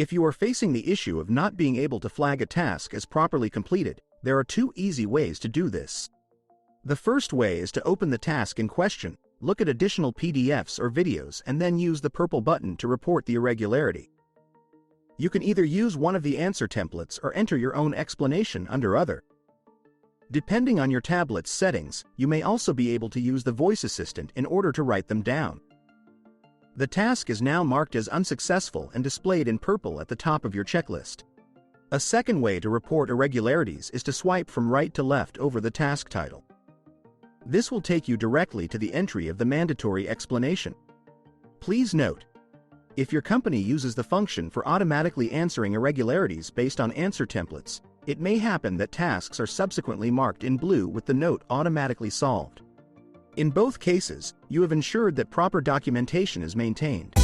If you are facing the issue of not being able to flag a task as properly completed, there are two easy ways to do this. The first way is to open the task in question, look at additional PDFs or videos, and then use the purple button to report the irregularity. You can either use one of the answer templates or enter your own explanation under Other. Depending on your tablet's settings, you may also be able to use the voice assistant in order to write them down. The task is now marked as unsuccessful and displayed in purple at the top of your checklist. A second way to report irregularities is to swipe from right to left over the task title. This will take you directly to the entry of the mandatory explanation. Please note, if your company uses the function for automatically answering irregularities based on answer templates, it may happen that tasks are subsequently marked in blue with the note "Automatically solved." In both cases, you have ensured that proper documentation is maintained.